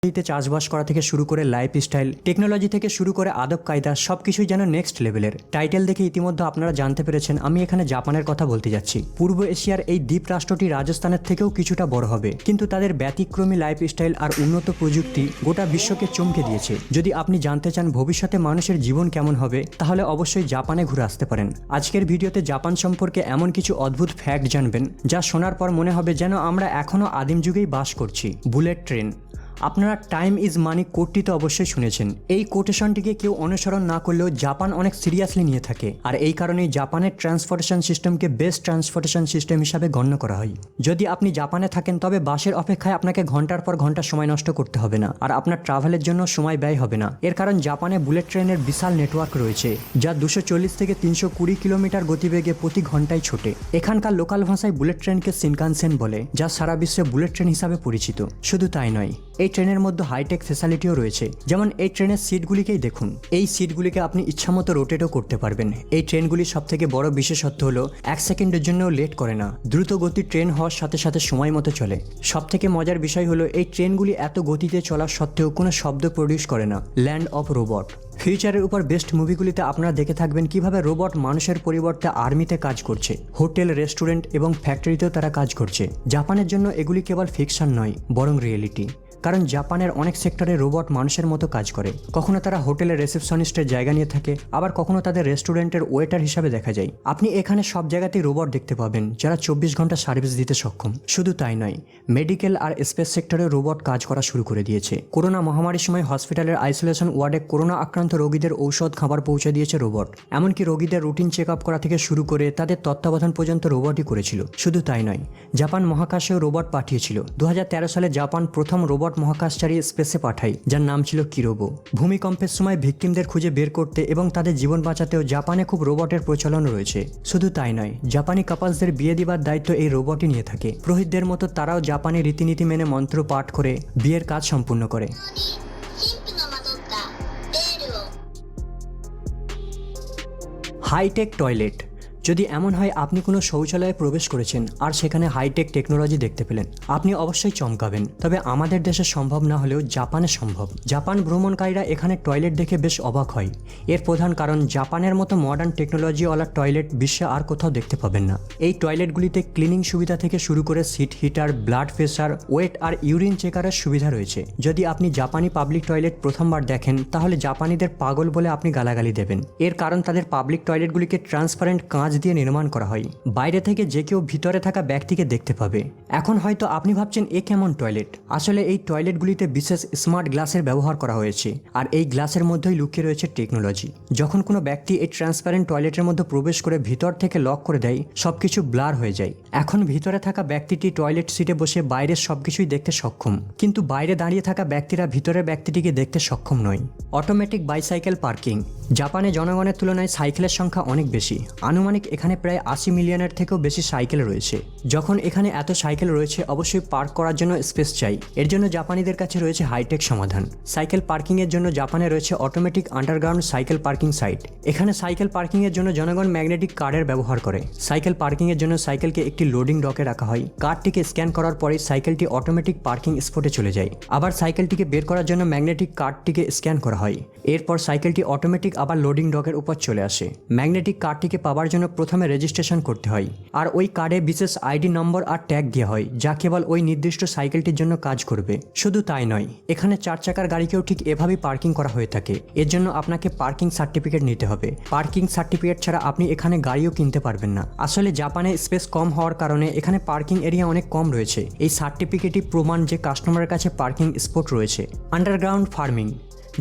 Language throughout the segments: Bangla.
মাটিতে চাষবাস করা থেকে শুরু করে লাইফস্টাইল, টেকনোলজি থেকে শুরু করে আদব কায়দা সবকিছুই যেন নেক্সট লেভেলের। টাইটেল দেখে ইতিমধ্যে আপনারা জানতে পেরেছেন আমি এখানে জাপানের কথা বলতে যাচ্ছি। পূর্ব এশিয়ার এই দ্বীপ রাষ্ট্রটি রাজস্থানের থেকেও কিছুটা বড় হবে, কিন্তু তাদের ব্যতিক্রমী লাইফস্টাইল আর উন্নত প্রযুক্তি গোটা বিশ্বকে চমকে দিয়েছে। যদি আপনি জানতে চান ভবিষ্যতে মানুষের জীবন কেমন হবে, তাহলে অবশ্যই জাপানে ঘুরে আসতে পারেন। আজকের ভিডিওতে জাপান সম্পর্কে এমন কিছু অদ্ভুত ফ্যাক্ট জানবেন যা শোনার পর মনে হবে যেন আমরা এখনো আদিম যুগেই বাস করছি। Bullet train. আপনারা টাইম ইজ মানি কোটটি তো অবশ্যই শুনেছেন। এই কোটেশনটিকে কেউ অনুসরণ না করলেও জাপান অনেক সিরিয়াসলি নিয়ে থাকে, আর এই কারণেই জাপানের ট্রান্সপোর্টেশন সিস্টেমকে বেস্ট ট্রান্সপোর্টেশন সিস্টেম হিসাবে গণ্য করা হয়। যদি আপনি জাপানে থাকেন তবে বাসের অপেক্ষায় আপনাকে ঘন্টার পর ঘন্টা সময় নষ্ট করতে হবে না, আর আপনার ট্রাভেলের জন্য সময় ব্যয় হবে না। এর কারণ জাপানে বুলেট ট্রেনের বিশাল নেটওয়ার্ক রয়েছে, যা 240 থেকে 320 কিলোমিটার গতিবেগে প্রতি ঘন্টায় ছোটে। এখানকার লোকাল ভাষায় বুলেট ট্রেনকে শিনকানসেন বলে, যা সারা বিশ্বে বুলেট ট্রেন হিসাবে পরিচিত। শুধু তাই নয়, এই ট্রেনের মধ্যে হাইটেক ফ্যাসিলিটিও রয়েছে। যেমন এই ট্রেনের সিটগুলিকেই দেখুন, এই সিটগুলিকে আপনি ইচ্ছামতো রোটেটও করতে পারবেন। এই ট্রেনগুলির সব থেকে বড় বিশেষত্ব হলো 1 সেকেন্ডের জন্যও লেট করে না, দ্রুত গতির ট্রেন হওয়ার সাথে সাথে সময় মতো চলে। সব থেকে মজার বিষয় হলো এই ট্রেনগুলি এত গতিতে চলার সত্ত্বেও কোনো শব্দ প্রডিউস করে না। Land of robot. ফিউচারের উপর বেস্ট মুভিগুলিতে আপনারা দেখে থাকবেন কিভাবে রোবট মানুষের পরিবর্তে আর্মিতে কাজ করছে, হোটেল, রেস্টুরেন্ট এবং ফ্যাক্টরিতেও তারা কাজ করছে। জাপানের জন্য এগুলি কেবল ফিকশন নয়, বরং রিয়েলিটি। কারণ জাপানের অনেক সেক্টরে রোবট মানুষের মতো কাজ করে। কখনো তারা হোটেলের রিসেপশনিস্টের জায়গা নিয়ে থাকে, আবার কখনো তাদের রেস্টুরেন্টের ওয়েটার হিসাবে দেখা যায়। আপনি এখানে সব জায়গাতেই রোবট দেখতে পাবেন যারা 24 ঘন্টা সার্ভিস দিতে সক্ষম। শুধু তাই নয়, মেডিকেল আর স্পেস সেক্টরে রোবট কাজ করা শুরু করে দিয়েছে। করোনা মহামারীর সময় হসপিটালের আইসোলেশন ওয়ার্ডে করোনা আক্রান্ত রোগীদের ঔষধ খাবার পৌঁছে দিয়েছে রোবট। এমনকি রোগীদের রুটিন চেক আপ করা থেকে শুরু করে তাদের তত্ত্বাবধান পর্যন্ত রোবটই করেছিল। শুধু তাই নয়, জাপান মহাকাশেও রোবট পাঠিয়েছিল। 2013 সালে জাপান প্রথম রোবট মহাকাশচারী স্পেসে পাঠায়, যার নাম ছিল কিরোবো। ভূমিকম্পের সময় ভিকটিমদের খুঁজে বের করতে এবং তাদের জীবন বাঁচাতেও জাপানে খুব রোবটের প্রচলন রয়েছে। শুধু তাই নয়, জাপানি কাপলসদের বিয়ে দিবার দায়িত্ব এই রোবটই নিয়ে থাকে। পুরোহিতদের মতো তারাও জাপানি রীতিনীতি মেনে মন্ত্র পাঠ করে বিয়ের কাজ সম্পূর্ণ করে। High tech toilet. যদি এমন হয় আপনি কোনো শৌচালয়ে প্রবেশ করেছেন আর সেখানে হাইটেক টেকনোলজি দেখতে পেলেন, আপনি অবশ্যই চমকাবেন। তবে আমাদের দেশে সম্ভব না হলেও জাপানে সম্ভব। জাপান ভ্রমণকারীরা এখানে টয়লেট দেখে বেশ অবাক হয়। এর প্রধান কারণ জাপানের মতো মডার্ন টেকনোলজিওয়ালা টয়লেট বিশ্বে আর কোথাও দেখতে পাবেন না। এই টয়লেটগুলিতে ক্লিনিং সুবিধা থেকে শুরু করে seat heater, blood pressure, weight আর ইউরিন চেকারের সুবিধা রয়েছে। যদি আপনি জাপানি পাবলিক টয়লেট প্রথমবার দেখেন, তাহলে জাপানিদের পাগল বলে আপনি গালাগালি দেবেন। এর কারণ তাদের পাবলিক টয়লেটগুলিকে ট্রান্সপারেন্ট কাঁচ দিয়ে নির্মাণ করা হয়। বাইরে থেকে যে কেউ ভিতরে থাকা ব্যক্তিকে দেখতে পাবে। এখন হয়তো আপনি ভাবছেন এ কেমন টয়লেট। আসলে এই টয়লেটগুলিতে বিশেষ স্মার্ট গ্লাসের ব্যবহার করা হয়েছে, আর এই গ্লাসের মধ্যেই লুকিয়ে রয়েছে টেকনোলজি। যখন কোনো ব্যক্তি এই ট্রান্সপারেন্ট টয়লেটের মধ্যে প্রবেশ করে ভিতর থেকে লক করে দেয়, সবকিছু ব্লার হয়ে যায়। এখন ভিতরে থাকা ব্যক্তিটি টয়লেট সিটে বসে বাইরের সবকিছুই দেখতে সক্ষম, কিন্তু বাইরে দাঁড়িয়ে থাকা ব্যক্তিরা ভিতরের ব্যক্তিটিকে দেখতে সক্ষম নয়। Automatic bicycle parking. জাপানে জনগণের তুলনায় সাইকেলের সংখ্যা অনেক বেশি। আনুমানিক এখানে প্রায় 80 মিলিয়নের থেকেও বেশি সাইকেল রয়েছে। যখন এখানে এত সাইকেল রয়েছে, অবশ্যই পার্ক করার জন্য স্পেস চাই। এর জন্য জাপানিদের কাছে রয়েছে হাইটেক সমাধান। সাইকেল পার্কিং এর জন্য জাপানে রয়েছে automatic underground cycle parking site. এখানে সাইকেল পার্কিং এর জন্য জনগণ ম্যাগনেটিক কার্ডের ব্যবহার করে। সাইকেল পার্কিং এর জন্য সাইকেলকে একটি লোডিং ডকে রাখা হয়। কার্ডটিকে স্ক্যান করার পরে সাইকেলটি অটোমেটিক পার্কিং স্পটে চলে যায়। আবার সাইকেলটিকে বের করার জন্য ম্যাগনেটিক কার্ডটিকে স্ক্যান করা হয়। এরপর সাইকেলটি অটোমেটিক আবার লোডিং ডকের উপর চলে আসে। ম্যাগনেটিক কার্ডটিকে পাওয়ার জন্য প্রথমে রেজিস্ট্রেশন করতে হয়, আর ওই কার্ডে বিশেষ আইডি নম্বর আর ট্যাগ দেওয়া হয়, যা কেবল ওই নির্দিষ্ট সাইকেলটির জন্য কাজ করবে। শুধু তাই নয়, এখানে 4 চাকার গাড়িকেও ঠিক এভাবেই পার্কিং করা হয়ে থাকে। এর জন্য আপনাকে পার্কিং সার্টিফিকেট নিতে হবে। পার্কিং সার্টিফিকেট ছাড়া আপনি এখানে গাড়িও কিনতে পারবেন না। আসলে জাপানে স্পেস কম হওয়ার কারণে এখানে পার্কিং এরিয়া অনেক কম রয়েছে। এই সার্টিফিকেটই প্রমাণ যে কাস্টমারের কাছে পার্কিং স্পট রয়েছে। Underground farming.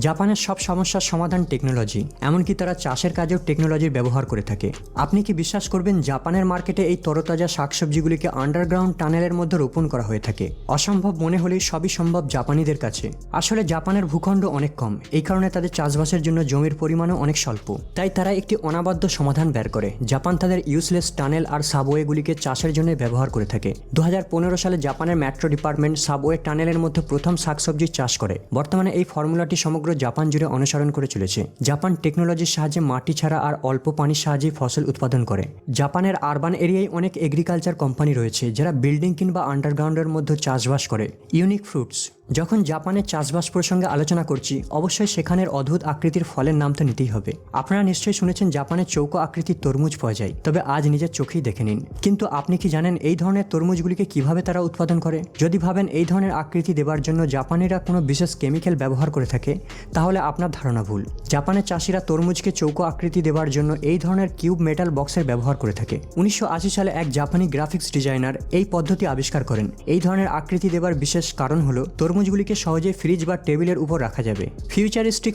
জাপানের সব সমস্যার সমাধান টেকনোলজি, এমনকি তারা চাষের কাজেও টেকনোলজির ব্যবহার করে থাকে। আপনি কি বিশ্বাস করবেন জাপানের মার্কেটে এই তরতাজা শাকসবজিগুলিকে আন্ডারগ্রাউন্ড টানেলের মধ্যে রোপণ করা হয়ে থাকে? অসম্ভব মনে হলেই সবই সম্ভব জাপানিদের কাছে। আসলে জাপানের ভূখণ্ড অনেক কম, এই কারণে তাদের চাষবাসের জন্য জমির পরিমাণও অনেক স্বল্প। তাই তারা একটি অনাবাদ্য সমাধান বের করে। জাপান তাদের ইউজলেস টানেল আর সাবওয়েগুলিকে চাষের জন্য ব্যবহার করে থাকে। 2015 সালে জাপানের মেট্রো ডিপার্টমেন্ট সাবওয়ে টানেলের মধ্যে প্রথম শাকসবজির চাষ করে। বর্তমানে এই ফর্মুলাটি সমগ্র জাপান জুড়ে অনুসরণ করে চলেছে। জাপান টেকনোলজির সাহায্যে মাটি ছাড়া আর অল্প পানির সাহায্যে ফসল উৎপাদন করে। জাপানের আরবান এরিয়ায় অনেক এগ্রিকালচার কোম্পানি রয়েছে যারা বিল্ডিং কিংবা আন্ডারগ্রাউন্ডের মধ্যে চাষবাস করে। Unique fruits. যখন জাপানের চাষবাস প্রসঙ্গে আলোচনা করছি অবশ্যই সেখানের অদ্ভুত আকৃতির ফলের নাম তো নিতেই হবে। আপনারা নিশ্চয়ই শুনেছেন জাপানের চৌকো আকৃতির তরমুজ পাওয়া যায়, তবে আজ নিজের চোখেই দেখে নিন। কিন্তু আপনি কি জানেন এই ধরনের তরমুজগুলিকে কিভাবে তারা উৎপাদন করে? যদি ভাবেন এই ধরনের আকৃতি দেওয়ার জন্য জাপানিরা কোনো বিশেষ কেমিক্যাল ব্যবহার করে থাকে, তাহলে আপনার ধারণা ভুল। জাপানের চাষিরা তরমুজকে চৌকো আকৃতি দেওয়ার জন্য এই ধরনের কিউব মেটাল বক্সের ব্যবহার করে থাকে। 1980 সালে এক জাপানি গ্রাফিক্স ডিজাইনার এই পদ্ধতি আবিষ্কার করেন। এই ধরনের আকৃতি দেওয়ার বিশেষ কারণ হলো তরমুজগুলিকে সহজে ফ্রিজ বা টেবিলের উপর রাখা যাবে। ফিউচারিস্টিক